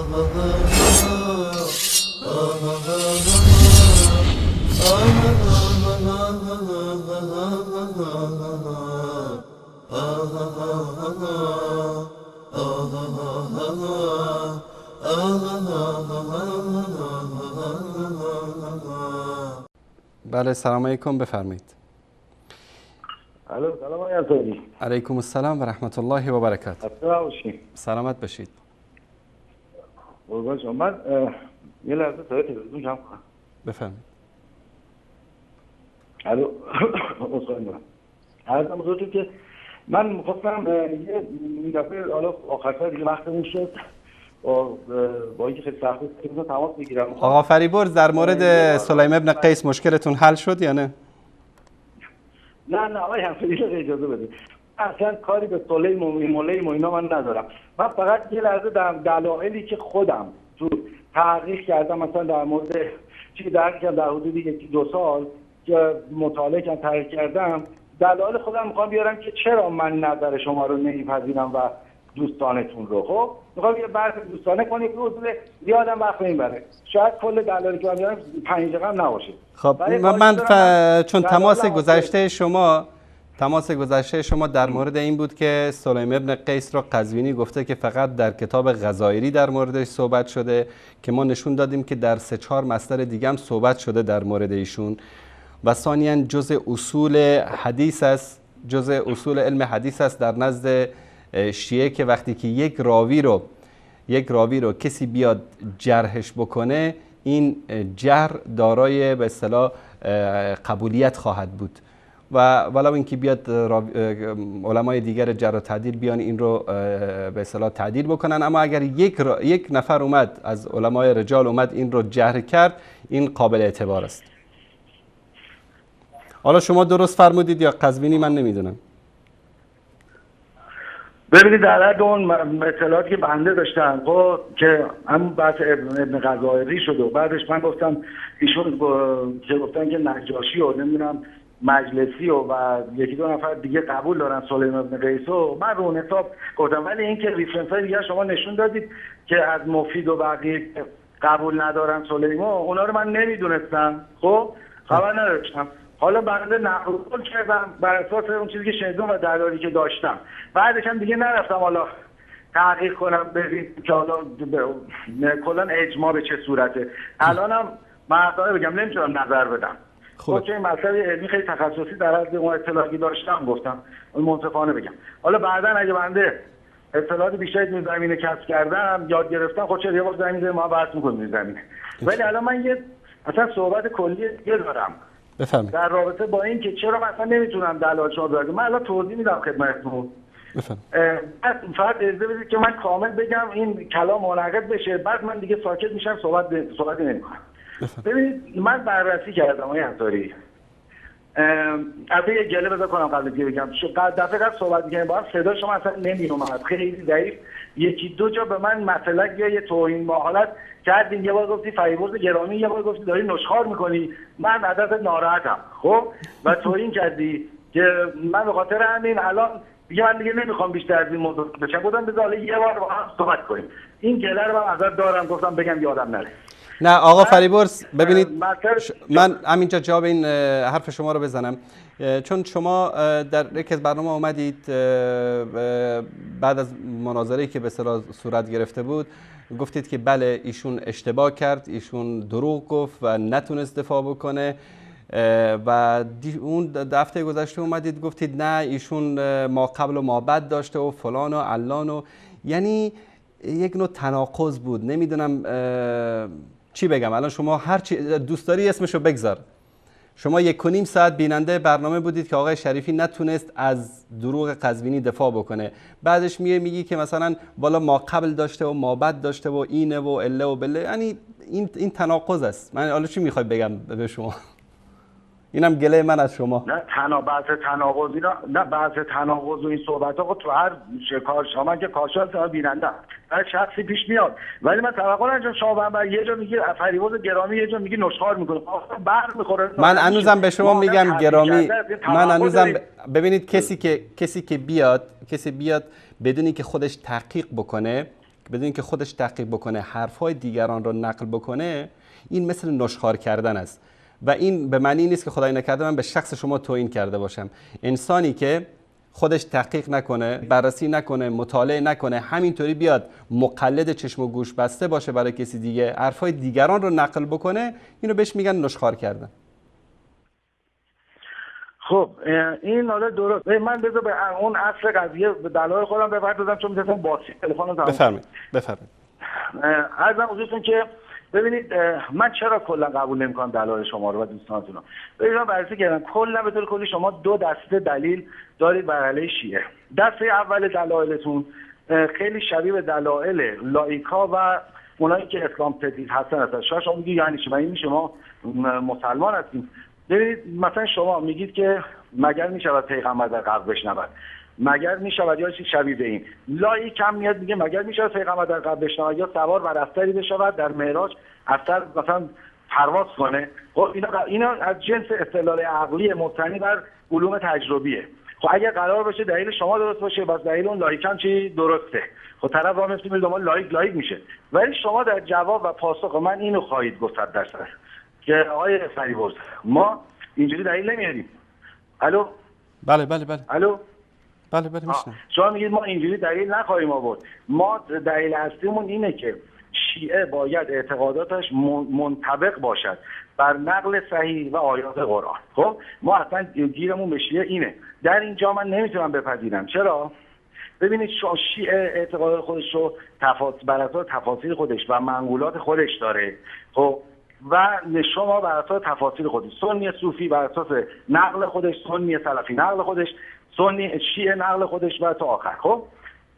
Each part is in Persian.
بله سلام علیکم، بفرمایید. الو سلام علیکم. علیکم السلام و رحمت الله و برکاته. سلامت باشید. قربان شما. من یه لحظه صدای تلویزیون کم کنم. بفرمایید. الو اصلا عرضم حضورتون که من می‌خواستم این دفعه حالا آخر دیگه وقتمون شد با اینکه خیلی سخت بود تماس بگیرم. آقا فریبرز در مورد سلیم ابن قیس مشکلتون حل شد یا نه؟ نه آقای حفیظی اجازه بده. اصلا کاری به سلیم و مولیم و اینا من ندارم. من فقط یه لحظه در دلایلی که خودم تو تحقیق کردم، مثلا در مورد چیزی در حدود 1-2 سال که مطالعه کردم، تحقیق کردم، دلایل خودم میخوام بیارم که چرا من نظر شما رو نمیپذیرم و دوستانتون رو. خب میخوام یه بحث دوستانه کنیم که حدود زیادم وقت نمیبره. شاید کل دلایلی که من بیارم 5 دقیقه نباشه. خب من چون تماس گذشته شما در مورد این بود که سلیم ابن قیس را قزوینی گفته که فقط در کتاب غزائری در موردش صحبت شده، که ما نشون دادیم که در 3-4 مصدر دیگه هم صحبت شده در مورد ایشون، و ثانیاً جزء اصول حدیث است، جزء اصول علم حدیث است در نزد شیعه که وقتی که یک راوی رو کسی بیاد جرحش بکنه، این جرح دارای به اصطلاح قبولیت خواهد بود، و ولو اینکه بیاد علمای دیگر جرح و تعدیل بیان این رو به اصطلاح تعدیل بکنن، اما اگر یک نفر اومد از علمای رجال اومد این رو جرح کرد، این قابل اعتبار است. حالا شما درست فرمودید یا قزوینی، من نمیدونم. ببینید در حد اون اطلاعاتی که بنده داشتم خب که همون بحث ابن غزائری شد و بعدش من گفتم ایشون که گفتن که نجاشی و نمیدونم مجلسی و 1-2 نفر دیگه قبول دارن سلیم ابن قیس، و من رو اون حساب گفتم، ولی اینکه ریفرنس های دیگه شما نشون دادید که از مفید و بقیه قبول ندارن سلیمو، اونا رو من نمیدونستم، خب خبر نداشتم. حالا بنده نقل کردم بر اساس اون چیزی که شنیدم و دلایلی که داشتم. بعدش هم دیگه نرفتم حالا تحقیق کنم ببینم که حالا کلا اجماع به چه صورته. الانم مردانه بگم نمیتونم نظر بدم. خب چون این مسئله علمی خیلی تخصصی در حد اون اطلاعاتی داشتم گفتم اون منصفانه بگم. حالا بعداً اگه بنده اطلاعات بیشتری تو زمینه کسب کردم، یاد گرفتم، خب چه یه وقت زمینه ما بحث می‌کنیم زمینه. ولی الان من یه اصلا صحبت کلی دیگه دارم. بفهمید. در رابطه با این که چرا مثلا نمیتونم دلایل شما بگم. من الان توضیح میدم خدمتتون. بفرمایید. فقط اجازه بدید که من کامل بگم این کلام منعقد بشه، بعد من دیگه ساکت میشم، صحبت نمی‌کنم. ببینید من بررسی کردم آقای انصاری. البته یه گله بذار کنم قبل دیگه بگم. دفعه قبل صحبت می‌کردیم با هم صدا شما اصلا نمی‌اومد، خیلی ضعیف. 1-2 جا به من مثلا یه توهین مهالت کردین، یه بار گفتی فریبرز گرامی، یه بار گفتی داری نشخوار میکنی، من ازت ناراحتم خب و توهین کردی که من به خاطر همین الان دیگه من دیگه نمیخوام بیشتر از این موضوع بشم. گفتم بذار یه بار با هم صحبت کنیم. این گله رو من ازت دارم، گفتم بگم یادم نره. نه آقا فریبرز ببینید من همینجا جواب این حرف شما رو بزنم، چون شما در یک از برنامه اومدید بعد از مناظره‌ای که به اصطلاح صورت گرفته بود گفتید که بله ایشون اشتباه کرد، ایشون دروغ گفت و نتونست دفاع بکنه، و اون دفعه گذشته اومدید گفتید نه ایشون ما قبل و ما بعد داشته و فلان و علان، و یعنی یک نوع تناقض بود. نمیدونم چی بگم. الان شما هر چی دوست داری اسمشو بگذار. شما 1.5 ساعت بیننده برنامه بودید که آقای شریفی نتونست از دروغ قزوینی دفاع بکنه، بعدش میگی که مثلا والا ما قبل داشته و ما بعد داشته و اینه و اله و بله. یعنی این تناقض است. من حالا چی میخوای بگم به شما؟ اینم گله من از شما. نه بحث تناقض اینا، نه بحث تناقض و این صحبت ها تو هر کار شما که کارشناس بیننده هر شخصی پیش میاد، ولی من توقع ندارم شما بر یه جا میگه فریبرز گرامی، یه جا میگه نشخوار میکنه، بر میخوره. من هنوزم به شما میگم گرامی. من هنوزم ببینید کسی که بیاد بدونی که خودش تحقیق بکنه، بدون اینکه خودش تحقیق بکنه حرفهای دیگران رو نقل بکنه، این مثل نشخوار کردن است و این به معنی نیست که خدای نکرده من به شخص شما توهین کرده باشم. انسانی که خودش تحقیق نکنه، بررسی نکنه، مطالعه نکنه، همینطوری بیاد مقلد چشم و گوش بسته باشه برای کسی دیگه، حرفای دیگران رو نقل بکنه، اینو بهش میگن نشخوار کردن. خب این حالا درست. من بذار به اون اصل قضیه به دلایل خودم بپردازم چون می‌خواستم باسی تلفن رو بفرمایید. عرضم حضورتون که ببینید من چرا کلا قبول نمی‌کنم دلایل شما رو و دوستانتون رو. ببینید من بررسی کردم کلا به طور کلی شما دو دسته دلیل دارید بر علیه شیعه. دسته اول دلایلتون خیلی شبیه به دلایل لایکا و اونایی که اسلام ستیز هستن. شما میگید یعنی چی؟ این شما مسلمان هستید. ببینید مثلا شما میگید که مگر میشود پیغمبر در قبر بشنود، مگر میشود یا چیز شبیه به این. لایک هم میاد میگه مگر میشود پیغمبر در قبر بشنود یا سوار بر استری بشود در معراج استر مثلا پرواز کنه. خب اینا از جنس استدلال عقلی مبتنی بر علوم تجربیه. خب اگر قرار باشه دلیل شما درست باشه بس دلیل اون لایک هم چی درسته. خب طرف راه میفته میره دنبال لایک میشه. ولی شما در جواب و پاسخ من اینو خواهید گفت 100% که آقای فریبرز ما اینجوری دلیل نمیاریم. الو؟ بله. الو؟ بله میشنم. شما میگید ما اینجوری دلیل نخواهیم آورد. ما دلیل اصلیمون اینه که شیعه باید اعتقاداتش منطبق باشد بر نقل صحیح و آیات قرآن. خب ما اصلا گیرمون به شیعه اینه. در اینجا من نمیتونم بپذیرم. چرا؟ ببینید شیعه اعتقاد خودش رو بر اساس تفاسیر خودش و منقولات خودش داره. خب و شما بر اساس تفاسیر خودش، سنی صوفی بر اساس نقل خودش، سنی سلفی نقل خودش، سنی شیعه نقل خودش و تا آخر. خب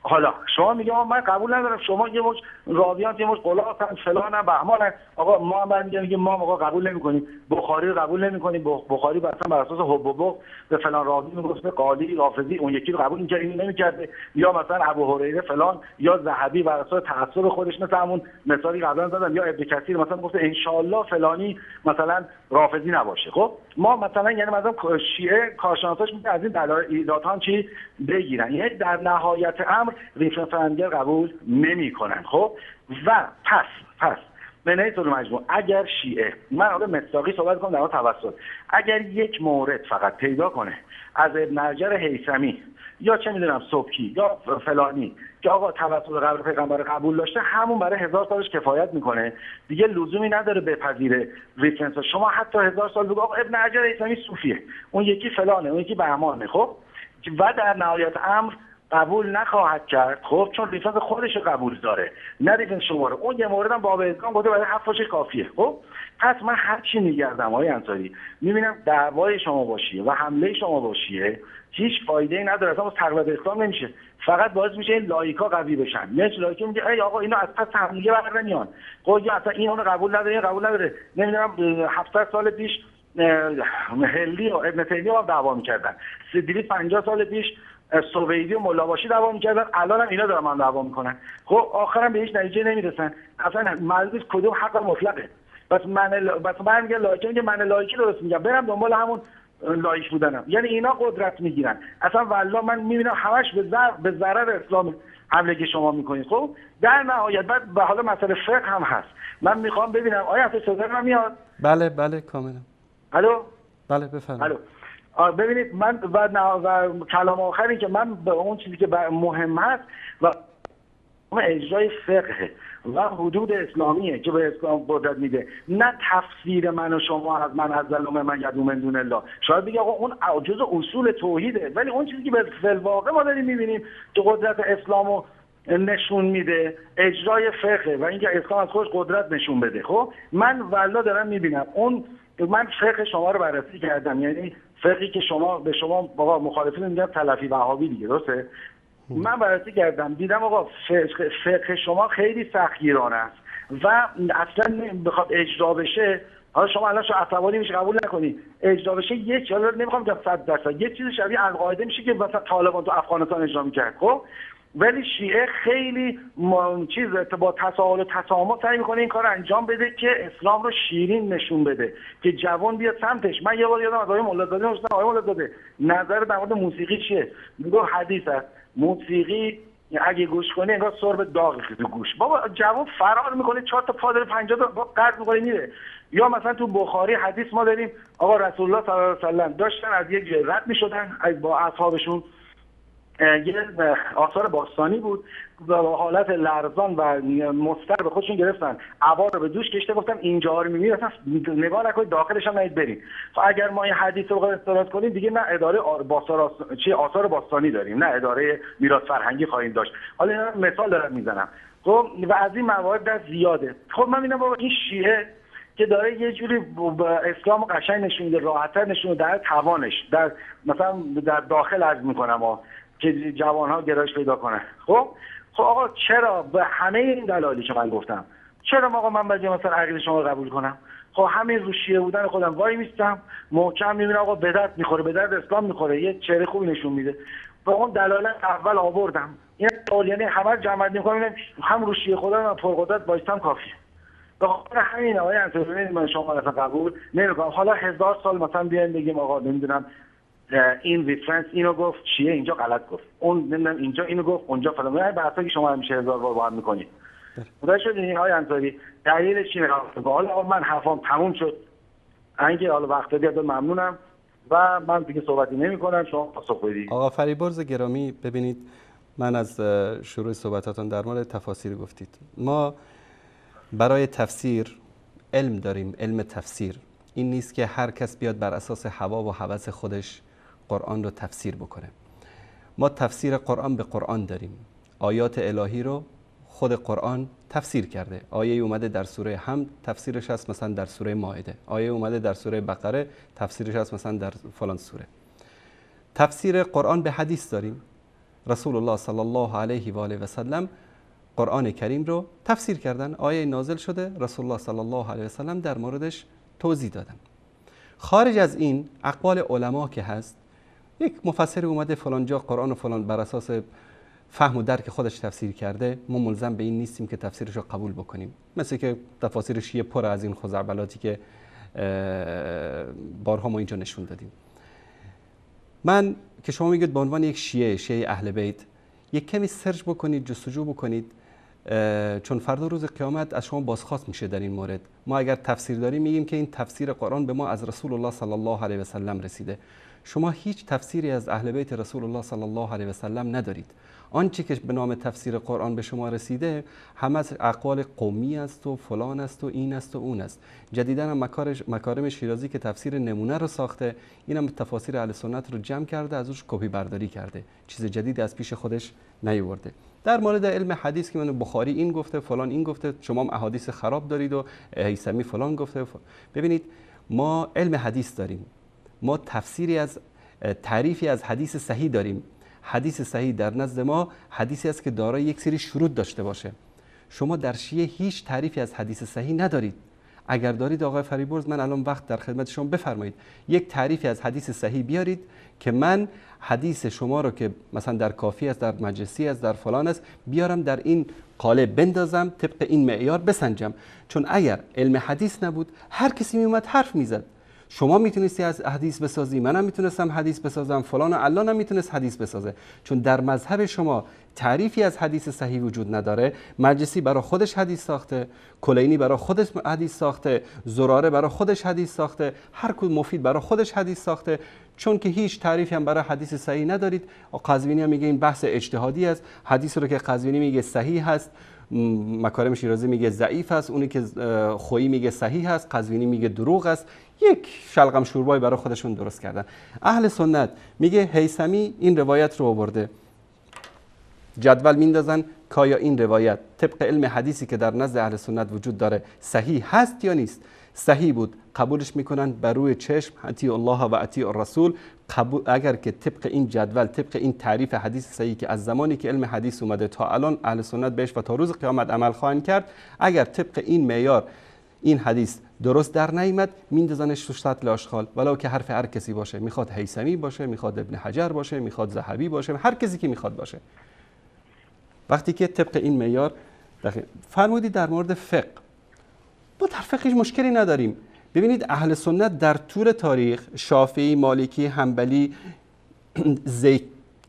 حالا شما میگه من قبول ندارم شما یه مش راویان یه مش قلاتن فلان بهمانن. آقا ما هم میگه ما آقا قبول نمی‌کنیم، بخاری رو قبول نمی‌کنیم، بخاری مثلا بر اساس حب و بغض به فلان راوی میگفت قالی رافضی اون یکی رو قبول می‌کرد این نمی‌کرده، یا مثلا ابو هریره فلان یا ذهبی بر اساس تعصب خودش مثلا همون مثالی قبلا زدم، یا ابن کثیر مثلا گفت ان شاءالله فلانی مثلا رافضی نباشه. خب ما مثلا یعنی مثلا شیعه کارشناساش میگه از این دلایل ایرادات چی بگیرن، یعنی در نهایت امر ریفرنسنگر قبول نمی‌کنن. خب و پس به نهایت مجموع اگر شیعه، من حالا مصداقی صحبت کنم در توسط، اگر یک مورد فقط پیدا کنه از ابن حجر هیثمی یا چه میدونم سبکی یا فلانی که آقا توسط قبر پیغمبر قبول داشته، همون برای 1000 سالش کفایت میکنه، دیگه لزومی نداره بپذیره ریفرنس. شما حتی 1000 سال بگو آقا ابن حجر هیثمی صوفیه، اون یکی فلانه، اون یکی بهمانه، خب و در نهایت امر قبول نخواهد کرد. خب چون ریفرنس خودش قبول داره نه ریفرنس شما رو. اون یه موردم باب ادغام گفته برای 7 باشه کافیه. خب پس من هر چی میگردم آقای انصاری میبینم دعوای شما باشیه و حمله شما باشیه هیچ فایده‌ای نداره، اصلا تقویت اسلام نمیشه، فقط باعث میشه این لایکا قوی بشن. یعنی لایکا میگه ای آقا اینا از پس هم دیگه بر نمیان. خب یا اصلا این اون قبول نداره، این قبول نداره. نمیدونم 700 سال پیش هلی و ابن تیمیه با دعوا می‌کردن، 250 سال پیش سویدی و ملاباشی دعوا می‌کردن، الان هم اینا دارن من دعوا می‌کنن. خب آخرام به هیچ نتیجه نمیرسن. اصلا معلومه کدوم حق مطلقه. بس من میگم لایکی میگه من لایکی درست میگم، برم دنبال همون لایک بودنم. یعنی اینا قدرت میگیرن. اصلا والله من میبینم همش به ضرر اسلام حمله که شما میکنید. خب در نهایت بعد به حال مسئله فقه هم هست. من میخوام ببینم آیا حتی صدای من میاد؟ بله کاملا. الو؟ بله بفرمایید. الو. ببینید من و کلام آخری که من به اون چیزی که مهم هست و اجرای فقه و حدود اسلامیه که به اسلام قدرت میده، نه تفسیر من و شما از من از ظلم من یدوم من دون الله. شاید بگه آقا اون جزء اصول توحیده، ولی اون چیزی که به فی‌الواقع ما داریم میبینیم که قدرت اسلامو نشون میده اجرای فقه و اینکه اسلام از خودش قدرت نشون بده. خب من والله دارم میبینم اون من فقه شما رو بررسی کردم، یعنی فقهی که شما به شما بابا مخالفین میگن سلفی وهابی دیگه، درسته؟ من بررسی کردم دیدم آقا فقه شما خیلی سختگیرانه است و اصلا بخواد اجرا بشه. حالا شما الان شو عصبانی میشه قبول نکنی اجرا بشه، یک حالا نمیخوام بگم 100% یک چیز شبیه القاعده میشه که مثلا طالبان تو افغانستان اجرا میکرد. خب ولی شیعه خیلی چیز با تساهل و تسامح سعی میکنه این کار انجام بده که اسلام رو شیرین نشون بده که جوان بیاد سمتش. من یه بار یادم از آقای مولازاده نوشتم، آقای مولازاده نظر در مورد موسیقی چیه؟ میگه حدیث است، موسیقی اگه گوش کنی انگار سرب داغی تو گوش. بابا جواب فرار میکنه 4 تا پادر 50 تا قرض میکنه میره. یا مثلا تو بخاری حدیث ما داریم آقا رسول الله صلی الله علیه و سلم داشتن از یک جای رد میشدن با اصحابشون، یه آثار باستانی بود و حالت لرزان و مستر به خودشون گرفتن، عبا رو به دوش کشته، گفتن اینجا رو می‌بینید اصلا نگاه نکنید داخلش هم نید برید. خب اگر ما این حدیث رو بخوایم استناد کنیم دیگه نه اداره آثار باستانی داریم، نه اداره میراث فرهنگی خواهیم داشت. حالا اینا مثال دارم میزنم. خب و از این موارد در زیاده. خب من میگم بابا این شیعه که داره یه جوری اسلام قشنگ نشون میده، راحت‌تر نشون میده، در توانش در مثلا در داخل عرض میکنم که جوان‌ها گرایش پیدا کنن. خب آقا چرا به همه این دلایلی که من گفتم چرا آقا من باید مثلا عقیده شما رو قبول کنم؟ خب همین رو شیعه بودن خودم وای میستم محکم میبینم آقا به درد میخوره، به درد اسلام میخوره، یه چهره خوبی نشون میده. با اون دلایل اول آوردم. این یعنی همه جمع میکنم هم رو شیعه خودم من پرقدرت وایستم کافیه. به خاطر همین آقای انصاری من شما مثلا قبول نمیکنم. حالا 1000 سال مثلا بیاین بگیم آقا نمیدونم این ریفرنس اینو گفت شیعه اینجا غلط گفت، اون نمیدونم اینجا اینو گفت اونجا فلان، این بحثا که شما همیشه 1000 بار با هم میکنید. متوجه شدین آقای انصاری دلیلش چیه؟ حالا من حرفام تموم شد. اینکه حالا وقت دادید ممنونم و من دیگه صحبتی نمیکنم، شما پاسخ بدید. آقا فریبرز گرامی، ببینید من از شروع صحبتاتون در مورد تفاسیر گفتید. ما برای تفسیر علم داریم، علم تفسیر. این نیست که هر کس بیاد بر اساس هوا و هوس خودش قرآن رو تفسیر بکنه. ما تفسیر قرآن به قرآن داریم. آیات الهی رو خود قرآن تفسیر کرده. آیه اومده در سوره حمد تفسیرش هست مثلا در سوره مائده، آیه اومده در سوره بقره تفسیرش هست مثلا در فلان سوره. تفسیر قرآن به حدیث داریم. رسول الله صلی الله علیه و آله و سلم قرآن کریم رو تفسیر کردن، آیه نازل شده، رسول الله صلی الله علیه و سلم در موردش توضیح دادن. خارج از این اقوال علما که هست، یک مفسر اومده فلان جا قرآن و فلان بر اساس فهم و درک خودش تفسیر کرده، ما ملزم به این نیستیم که تفسیرش رو قبول بکنیم. مثل که تفاسیر شیعه پر از این خزعبلاتی که بارها ما اینجا نشون دادیم. من که شما میگید به عنوان یک شیعه اهل بیت یک کمی سرچ بکنید، جستجو بکنید، چون فردا روز قیامت از شما بازخواست میشه در این مورد. ما اگر تفسیر داریم میگیم که این تفسیر قرآن به ما از رسول الله صلی الله علیه و سلم رسیده. شما هیچ تفسیری از اهل بیت رسول الله صلی الله علیه و سلم ندارید. آنچه که به نام تفسیر قرآن به شما رسیده همه از اقوال قومی است و فلان است و این است و اون است. جدیداً مکارم شیرازی که تفسیر نمونه رو ساخته، اینم تفاسیر اهل سنت رو جمع کرده، ازش کپی برداری کرده، چیز جدیدی از پیش خودش نیورده. در مورد علم حدیث که من بخاری این گفته فلان این گفته، شما هم احادیث خراب دارید و هیثمی فلان گفته. ببینید ما علم حدیث داریم، ما تفسیری از تعریفی از حدیث صحیح داریم. حدیث صحیح در نزد ما حدیثی است که دارای یک سری شروط داشته باشه. شما در شیعه هیچ تعریفی از حدیث صحیح ندارید. اگر دارید آقای فریبرز، من الان وقت در خدمت شما، بفرمایید یک تعریفی از حدیث صحیح بیارید که من حدیث شما رو که مثلا در کافی است، در مجلسی است، در فلان است، بیارم در این قالب بندازم، طبق این معیار بسنجم. چون اگر علم حدیث نبود هر کسی میومد حرف میزد. شما میتونستی از حدیث بسازی، منم میتونستم حدیث بسازم، فلان و علانم میتونست حدیث بسازه. چون در مذهب شما تعریفی از حدیث صحیح وجود نداره. مجلسی برای خودش حدیث ساخته، کلینی برای خودش حدیث ساخته، زراره برای خودش حدیث ساخته، هر کدوم مفید برای خودش حدیث ساخته. چون که هیچ تعریفی هم برای حدیث صحیح ندارید. قزوینی هم میگه این بحث اجتهادی است. حدیث رو که قزوینی میگه صحیح هست، مکارم شیرازی میگه ضعیف است، اونی که خویی میگه صحیح است، قزوینی میگه دروغ است. یک شلغم شوربای برای خودشون درست کردن. اهل سنت میگه هیثمی این روایت رو آورده، جدول میندازن که آیا این روایت طبق علم حدیثی که در نزد اهل سنت وجود داره صحیح هست یا نیست. صحیح بود قبولش میکنن بر روی چشم، اطیع الله و اطیع الرسول. اگر که طبق این جدول، طبق این تعریف حدیث صحیح که از زمانی که علم حدیث اومده تا الان اهل سنت بهش و تا روز قیامت عمل خواهند کرد، اگر طبق این معیار این حدیث درست در نیامد، میندازنش تو سطل آشغال، ولو که حرف هر کسی باشه، میخواد هیثمی باشه، میخواد ابن حجر باشه، میخواد ذهبی باشه، هر کسی که میخواد باشه. وقتی که طبق این معیار فرمودید در مورد فقه، ما در فقه هیچ مشکلی نداریم. ببینید اهل سنت در طول تاریخ، شافعی، مالکی، حنبلی،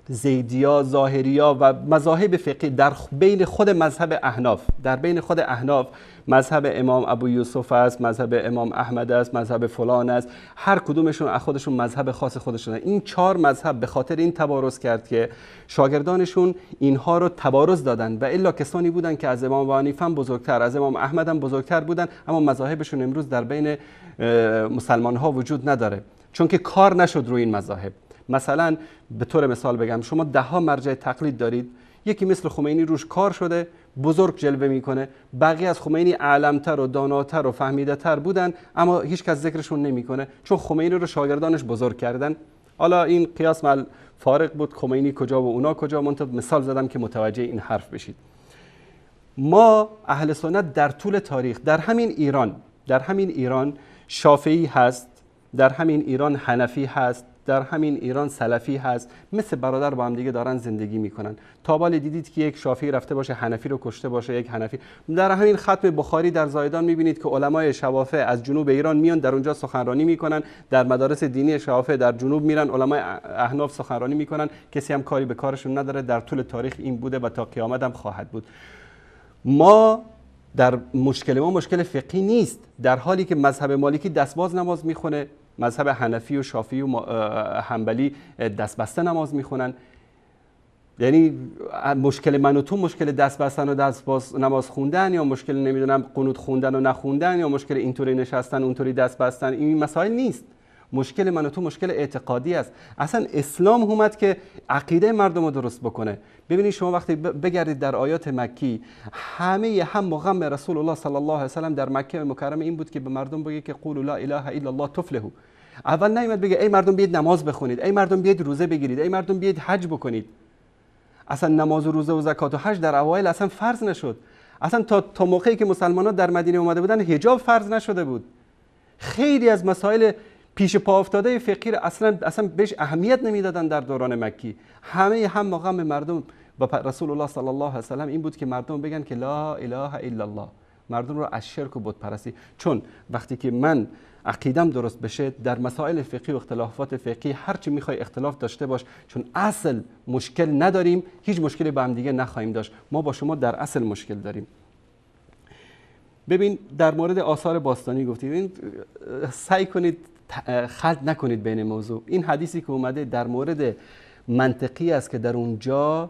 زیدیا، ظاهریا و مذاهب فقهی در بین خود مذهب احناف، در بین خود احناف مذهب امام ابو یوسف است، مذهب امام احمد است، مذهب فلان است، هر کدومشون خودشون مذهب خاص خودشون. این 4 مذهب به خاطر این تبارز کرد که شاگردانشون اینها رو تبارز دادن و الا کسانی بودن که از امام ابو حنیفه بزرگتر، از امام احمد هم بزرگتر بودن، اما مذاهبشون امروز در بین مسلمان ها وجود نداره چون که کار نشد روی این مذاهب. مثلا به طور مثال بگم شما 10 مرجع تقلید دارید، یکی مثل خمینی روش کار شده، بزرگ جلوه میکنه، بقیه از خمینی اعلمتر و داناتر و فهمیده‌تر بودن اما هیچ کس ذکرشون نمیکنه چون خمینی رو شاگردانش بزرگ کردن. حالا این قیاس مع فارق بود، خمینی کجا و اونا کجا، من مثال زدم که متوجه این حرف بشید. ما اهل سنت در طول تاریخ در همین ایران شافعی هست، در همین ایران حنفی هست، در همین ایران سلفی هست، مثل برادر با هم دیگه دارن زندگی میکنن. تا بالا دیدید که یک شافعی رفته باشه حنفی رو کشته باشه، یک حنفی. در همین ختم بخاری در زایدان میبینید که علمای شوافع از جنوب ایران میان در اونجا سخنرانی میکنن، در مدارس دینی شوافع در جنوب میرن علمای احناف سخنرانی میکنن، کسی هم کاری به کارشون نداره. در طول تاریخ این بوده و تا قیامت هم خواهد بود. ما در مشکل فقهی نیست، در حالی که مذهب مالکی دستباز نماز میخونه، مذهب حنفی و شافعی و حنبلی دستبسته نماز میخونن. یعنی مشکل من و تو مشکل دست بستن و دستباز نماز خوندن، یا مشکل نمیدونم قنوت خوندن و نخوندن، یا مشکل اینطوری نشستن اونطوری دست بستن، این مسائل نیست. مشکل من و تو مشکل اعتقادی است. اصلا اسلام اومد که عقیده مردم رو درست بکنه. ببینید شما وقتی بگردید در آیات مکی، همه هم و غم رسول الله صلی الله علیه و سلم در مکه مکرمه این بود که به مردم بگه که قولوا لا اله الا الله تفلحوا. اول نیومد بگه ای مردم بیاید نماز بخونید، ای مردم بیاید روزه بگیرید، ای مردم بیاید حج بکنید. اصلا نماز و روزه و زکات و حج در اوایل اصلا فرض نشد. اصلا تا موقعی که مسلمان‌ها در مدینه اومده بودن حجاب فرض نشده بود. خیلی از مسائل پیش پا افتاده فقهی اصلا بهش اهمیت نمیدادن در دوران مکی. همه هم و غم مردم و رسول الله صلی الله علیه و سلم این بود که مردم بگن که لا اله الا الله، مردم رو از شرک و بت پرستی. چون وقتی که من عقیدم درست بشه در مسائل فقهی و اختلافات فقهی هر چی میخوای اختلاف داشته باش، چون اصل مشکل نداریم، هیچ مشکلی با هم دیگه نخواهیم داشت. ما با شما در اصل مشکل داریم. ببین در مورد آثار باستانی گفتید، این سعی کنید خلط نکنید بین موضوع. این حدیثی که اومده در مورد منطقی است که در اونجا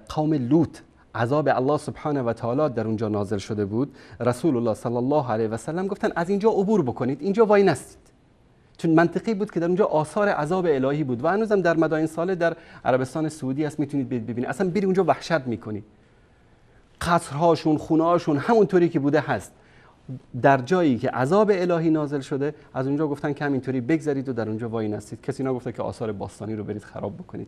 قوم لوط عذاب الله سبحانه و تعالی در اونجا نازل شده بود. رسول الله صلی الله علیه و سلم گفتن از اینجا عبور بکنید، اینجا وای نستید، چون منطقی بود که در اونجا آثار عذاب الهی بود و هنوزم در مدائن صالح در عربستان سعودی است، میتونید ببینید. اصلا بری اونجا وحشت میکنی، قصرهاشون، خونه‌هاشون همونطوری که بوده هست. در جایی که عذاب الهی نازل شده از اونجا گفتن که همینطوری بگذرید و در اونجا وای نستید. کسی نگفته که آثار باستانی رو برید خراب بکنید.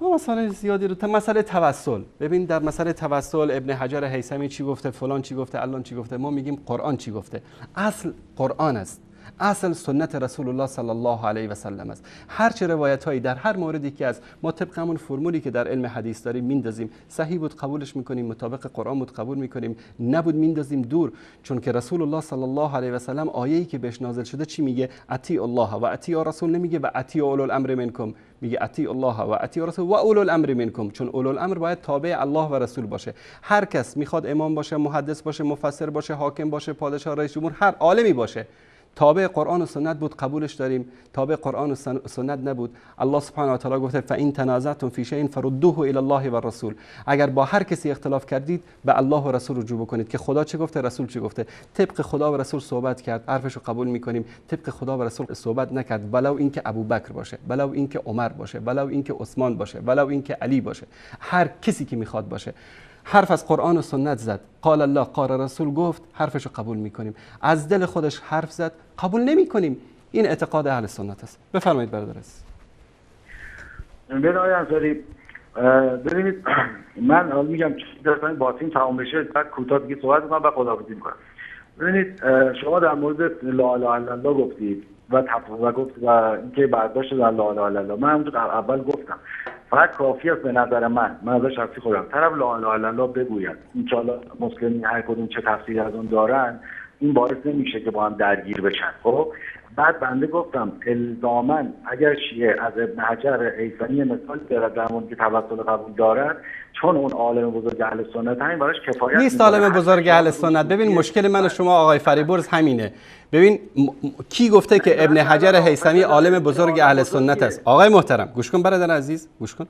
ما مسائل زیادی رو مسئله توسل. ببین در مسئله توسل ابن حجر هیثمی چی گفته، فلان چی گفته، علان چی گفته، ما میگیم قرآن چی گفته. اصل قرآن است، اصل سنت رسول الله صلی الله علیه و سلم است. هر چه روایت هایی در هر موردی که از ما طبق همون فرمولی که در علم حدیث داریم میندازیم، صحیح بود قبولش میکنیم، مطابق قرآن بود قبول میکنیم، نبود میندازیم دور. چون که رسول الله صلی الله علیه و سلم آیه‌ای که بهش نازل شده چی میگه؟ اطیع الله و اطیع رسول، نمیگه و اطیع اولو الامر منکم، میگه اطیع الله و اطیع رسول و اولو الامر منکم، چون اولو الامر باید تابع الله و رسول باشه. هر کس میخواد امام باشه، محدث باشه، مفسر باشه، حاکم باشه، پادشاه، رئیس جمهور، هر عالمی باشه، تابع قرآن و سنت بود قبولش داریم، تابع قرآن و سنت نبود الله سبحانه و تعالی گفته فإن تنازعتم فی شیء فردوه الی الله و الرسول. اگر با هر کسی اختلاف کردید به الله و رسول رجوع بکنید که خدا چه گفته، رسول چه گفته. طبق خدا و رسول صحبت کرد، حرفش رو قبول میکنیم. طبق خدا و رسول صحبت نکرد، ولو اینکه ابوبکر باشه، ولو اینکه عمر باشه، ولو اینکه عثمان باشه، ولو اینکه علی باشه، هر کسی که میخواد باشه، حرف از قرآن و سنت زد، قال الله قال رسول گفت، حرفشو قبول میکنیم. از دل خودش حرف زد، قبول نمیکنیم. این اعتقاد اهل سنت است. بفرمایید برادر عزیز. ببینید آقای انصاری، ببینید من حالا میگم در باطین تمام بشه بعد کوتاه دیگه صحبت میکنم و خداحافظی میکنم. ببینید شما در مورد لا اله الا الله گفتید و گفت و اینکه برداشت در لا اله الا الله، من همونطور اول گفتم فقط کافی است به نظر من از شخصی خودم طرف لا اله الا الله بگوید، ان شاء الله مسلمین هر کدوم چه تفسیری از اون دارن این باعث نمیشه که با هم درگیر بشن. خب بعد بنده گفتم الزاماً اگر شیعه از ابن حجر هیثمی مثال بیارد در مورد که توسل قبول دارد، چون اون عالم بزرگ اهل سنت همین براش کفایت نیست. عالم بزرگ اهل سنت، ببین مشکل من و شما آقای فریبرز همینه. ببین کی گفته که ابن حجر هیثمی عالم بزرگ اهل سنت است؟ آقای محترم گوش کن برادر عزیز، گوش کن.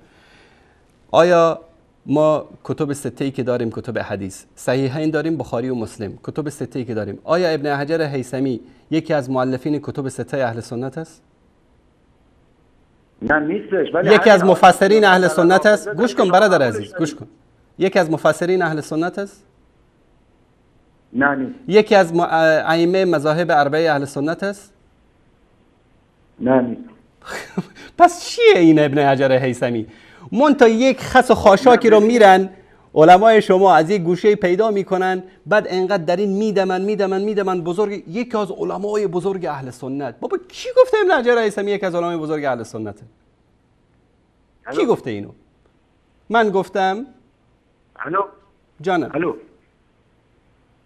آیا ما کتب سته‌ای که داریم، کتب حدیث صحیحین داریم، بخاری و مسلم، کتب سته‌ای که داریم، آیا ابن حجر هیثمی یکی از مؤلفین کتب سته اهل سنت است؟ نه نیستش. یکی از مفسرین اهل سنت است؟ گوش کن برادر عزیز، گوش کن. یکی از مفسرین اهل سنت است؟ نه نیست. یکی از ائمه مذاهب اربعه اهل سنت است؟ نه نیست. پس چیه این ابن حجر هیثمی؟ تا یک خس و خاشاکی رو میرن علمای شما از یک گوشه پیدا میکنن، بعد انقدر در این میدمن بزرگ، یکی از علمای بزرگ اهل سنت. بابا کی گفته ابن حجر هیثمی یکی از علمای بزرگ اهل سنته؟ کی گفته اینو؟ من گفتم؟ الو جانم. الو.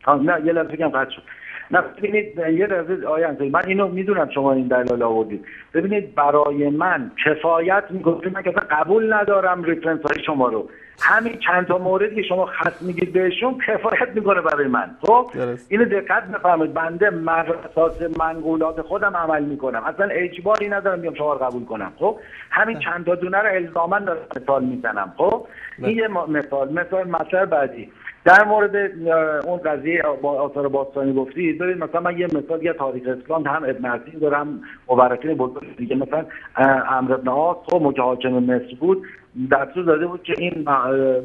نه یه لحظه بگم قطع شد. نه ببینید یه لحظه آقای انصاری، من اینو میدونم شما این دلیل آوردید. ببینید برای من کفایت میگه، من که قبول ندارم رفرنس های شما رو، همین چند تا موردی که شما خط میگید بهشون کفایت میکنه برای من. خب اینو دقت بفرمایید، بنده بر اساس منقولات خودم عمل میکنم، اصلا اجباری ندارم بیام شما رو قبول کنم. خب همین چند تا دونه رو الزاما مثال میزنم. خب این یه مثال بعدی در مورد اون قضیه با آثار باستانی گفتید. ببین مثلا من یه مثال، یه تاریخ اسلام هم ابن حسین داره هم مبرکین بزرگ دیگه، مثلا عمرو بن عاص خب که حاکم مصر بود، دستور داده بود که این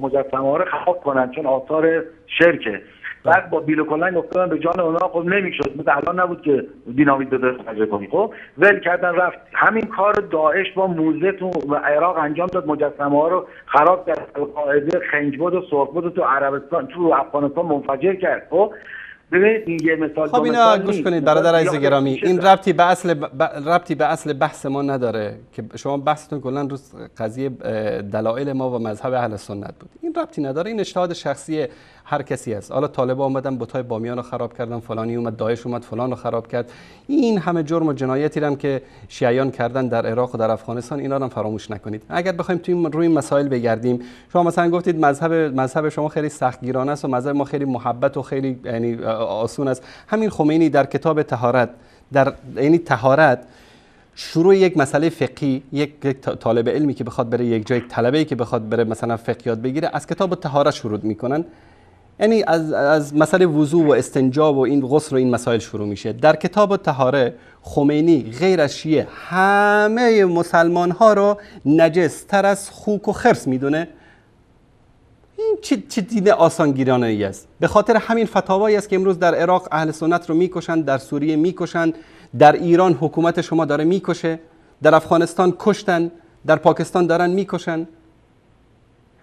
مجسمه ها رو خراب کنن چون آثار شرکه. بعد با بیل و کلنگ افتادن به جان اونا، خب نمیشد، مثل الان نبود که دینامیت بده خرج کنی. خب ول کردن رفت. همین کار داعش با موزه تو عراق انجام داد، مجسمه ها رو خراب کرد، القاعده خنجبود و سرخبود تو عربستان تو افغانستان منفجر کرد. خب ببینید این یه مثال. خب اینا گوش کنید برادر عزیز گرامی، این ربطی به اصل بحث ما نداره که شما بحثتون کلا رو قضیه دلایل ما و مذهب اهل سنت بود. این ربطی نداره، این اجتهاد شخصی هر کسی است. حالا طالبا اومدن بتای بامیان رو خراب کردن، فلانی اومد داعش اومد فلان رو خراب کرد. این همه جرم و جنایتی هم که شیعیان کردن در عراق و در افغانستان، اینا رو فراموش نکنید. اگر بخوایم توی روی مسائل بگردیم، شما مثلا گفتید مذهب شما خیلی سختگیرانه است و مذهب ما خیلی محبت و خیلی یعنی آسون است. همین خمینی در کتاب طهارت، در یعنی طهارت شروع یک مسئله فقهی، یک طالب علمی که بخواد بره یک جای، طلبه‌ای که بخواد بره مثلا فقه یاد بگیره، از کتاب طهارت شروع میکنن. یعنی از مسئله وضو و استنجا و این غسل و این مسائل شروع میشه. در کتاب طهاره خمینی غیر از شیعه همه مسلمان ها رو نجس تر از خوک و خرس میدونه. این چه دین آسانگیرانه ای است. به خاطر همین فتاوایی است که امروز در عراق اهل سنت رو میکشن، در سوریه میکشن، در ایران حکومت شما داره میکشه، در افغانستان کشتن، در پاکستان دارن میکشن.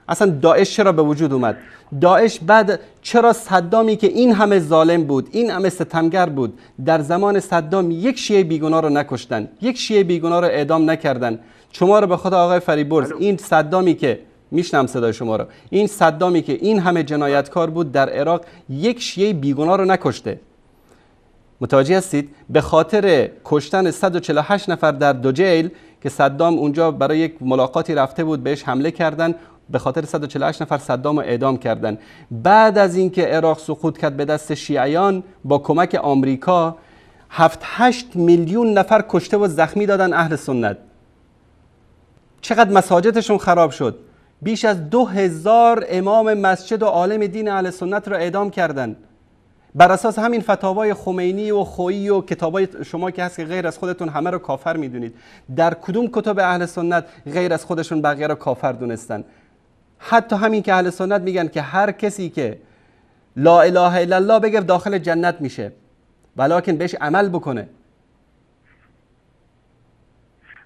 اصلا داعش چرا به وجود اومد؟ داعش بعد چرا صدامی که این همه ظالم بود، این همه ستمگر بود، در زمان صدام یک شیعه بیگناه رو نکشتن، یک شیعه بیگناه رو اعدام نکردن؟ شما رو به خدا آقای فریبرز، این صدامی که میشنم صدای شما رو، این صدامی که این همه جنایتکار بود در عراق یک شیعه بیگناه رو نکشته. متوجه هستید؟ به خاطر کشتن 148 نفر در دوجیل که صدام اونجا برای یک ملاقاتی رفته بود بهش حمله کردن، به خاطر 148 نفر صدام رو اعدام کردن. بعد از اینکه عراق سقوط کرد به دست شیعیان با کمک آمریکا 7-8 میلیون نفر کشته و زخمی دادن اهل سنت. چقدر مساجدشون خراب شد. بیش از 2000 امام مسجد و عالم دین اهل سنت را اعدام کردن. بر اساس همین فتاوای خمینی و خویی و کتابای شما که هست که غیر از خودتون همه رو کافر میدونید. در کدوم کتب اهل سنت غیر از خودشون بقیه رو کافر دونستن؟ حتی همین که اهل سنت میگن که هر کسی که لا اله الا الله بگه داخل جنت میشه، ولکن بهش عمل بکنه.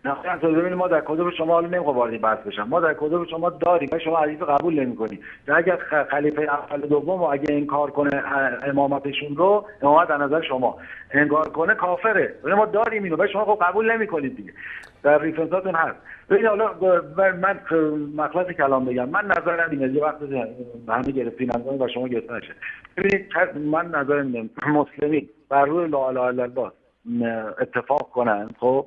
نه ببینید ما در کتب شما حالا نمیخوام وارد بحث بشم، ما در کتب شما داریم، شما حدیث قبول نمی‌کنید. اگر خلیفه اول دوم اگه انکار کنه امامتشون رو، امامت در نظر شما انکار کنه کافره. ما داریم اینو، شما خب قبول نمی‌کنید دیگه. در ریفرنساتون هست. ببین حالا من مخلص کلام بگم، من نظرم اینه، یه وقت همه گرفتین و شما گرفته نشه. ببینید من نظرم اینه، مسلمی بر روی لا اله الا الله اتفاق کنن. خب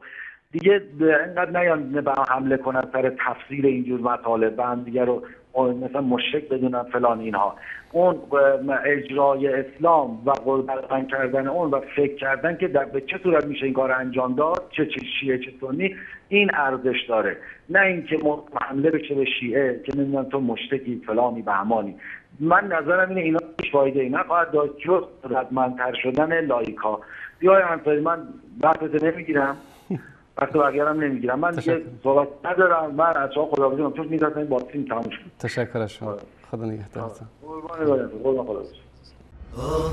دیگه اینقدر نیان به حمله کنن سر تفسیر اینجور مطالب و هم دیگه رو مثلا مشرک بدونن فلان اینها. اون اجرای اسلام و قربان کردن اون و فکر کردن که به چه صورت میشه این کار انجام داد، چه شیعه چه سنی، این ارزش داره، نه اینکه حمله بشه به شیعه که نمیدونم تو مشرکی فلانی بهمانی. من نظرم اینه اینا هیچ فایده ای نخواهد داشت جز ردمندتر شدن لایکا. بیای انصاری من بحثت نمیگیرم، وقت بقیه هم نمیگیرم، من دیگه صحبت ندارم. من از شما خداحافظی میکنم چون میذارم این باتریم تموم شد. تشکر از شما. خدا نگهدارتون. قربان خدا. آه